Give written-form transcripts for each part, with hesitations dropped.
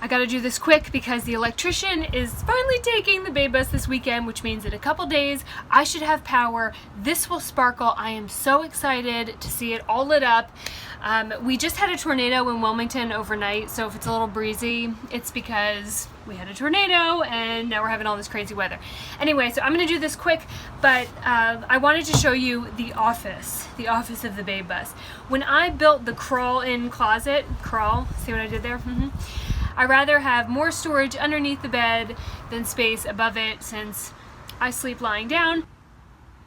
I gotta do this quick because the electrician is finally taking the baby bus this weekend, which means in a couple days I should have power. This will sparkle. I am so excited to see it all lit up. We just had a tornado in Wilmington overnight, so if it's a little breezy, it's because we had a tornado and now we're having all this crazy weather. Anyway, so I'm gonna do this quick, but I wanted to show you the office of the baby bus. When I built the crawl-in closet, see what I did there? I rather have more storage underneath the bed than space above it since I sleep lying down.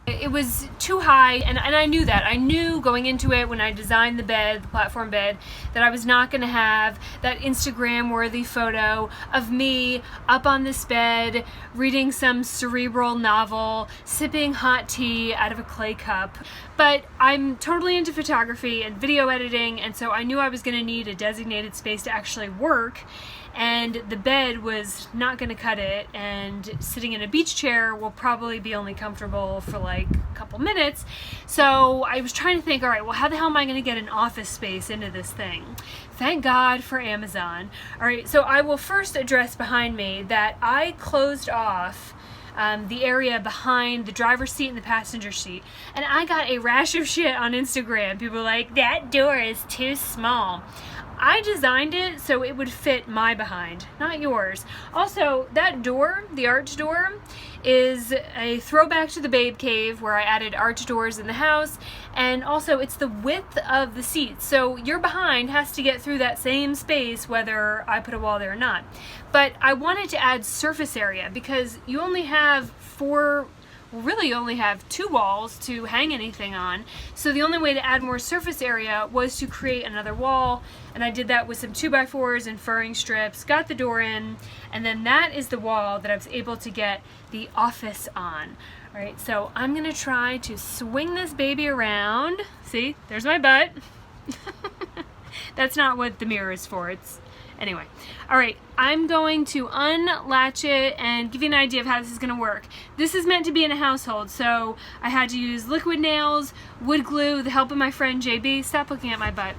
It was too high, and I knew that. I knew going into it when I designed the bed, the platform bed, that I was not going to have that Instagram-worthy photo of me up on this bed, reading some cerebral novel, sipping hot tea out of a clay cup. But I'm totally into photography and video editing, and so I knew I was going to need a designated space to actually work. And the bed was not going to cut it, and sitting in a beach chair will probably be only comfortable for like a couple minutes. So I was trying to think, all right, well, how the hell am I going to get an office space into this thing? Thank God for Amazon. All right, so I will first address behind me that I closed off the area behind the driver's seat and the passenger seat, and I got a rash of shit on Instagram. People were like, that door is too small. I designed it so it would fit my behind, not yours. Also, that door, the arch door, is a throwback to the Babe Cave where I added arch doors in the house, and also it's the width of the seat, so your behind has to get through that same space whether I put a wall there or not. But I wanted to add surface area because you only have really only have 2 walls to hang anything on, so the only way to add more surface area was to create another wall, and I did that with some 2x4s and furring strips, got the door in, and then that is the wall that I was able to get the office on. Alright, so I'm gonna try to swing this baby around. See, there's my butt. That's not what the mirror is for. Anyway, all right, I'm going to unlatch it and give you an idea of how this is going to work. This is meant to be in a household, so I had to use liquid nails, wood glue, the help of my friend JB. Stop looking at my butt.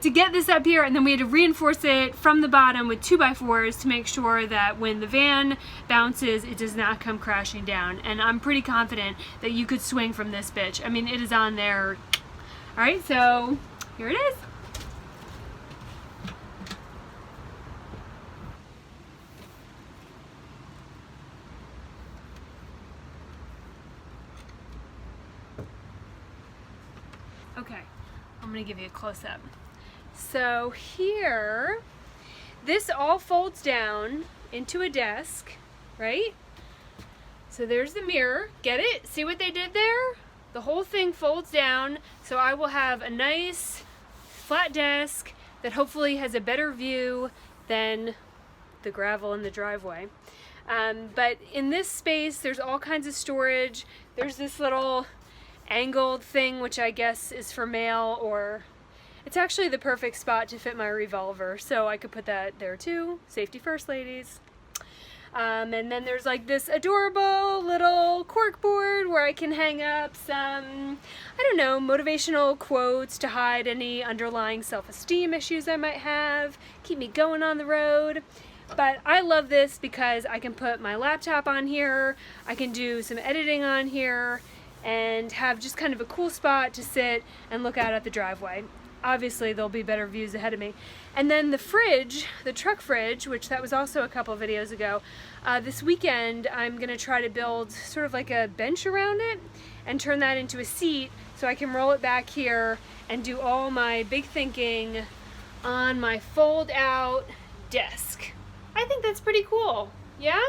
To get this up here, and then we had to reinforce it from the bottom with 2x4s to make sure that when the van bounces, it does not come crashing down. And I'm pretty confident that you could swing from this bitch. I mean, it is on there. All right, so here it is. Okay, I'm gonna give you a close-up. So here, this all folds down into a desk, right? So there's the mirror. Get it? See what they did there? The whole thing folds down, so I will have a nice flat desk that hopefully has a better view than the gravel in the driveway. But in this space, there's all kinds of storage. There's this little angled thing, which I guess is for mail, or it's actually the perfect spot to fit my revolver, so I could put that there too. Safety first, ladies. And then there's like this adorable little cork board where I can hang up some, I don't know, motivational quotes to hide any underlying self-esteem issues I might have, keep me going on the road. But I love this because I can put my laptop on here, I can do some editing on here, and have just kind of a cool spot to sit and look out at the driveway. Obviously there'll be better views ahead of me. And then the fridge, the truck fridge, which that was also a couple videos ago, this weekend I'm gonna try to build sort of like a bench around it and turn that into a seat so I can roll it back here and do all my big thinking on my fold out desk. I think that's pretty cool, yeah?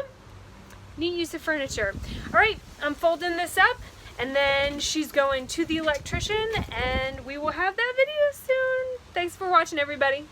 Neat use of furniture. All right, I'm folding this up, and then she's going to the electrician, and we will have that video soon. Thanks for watching, everybody.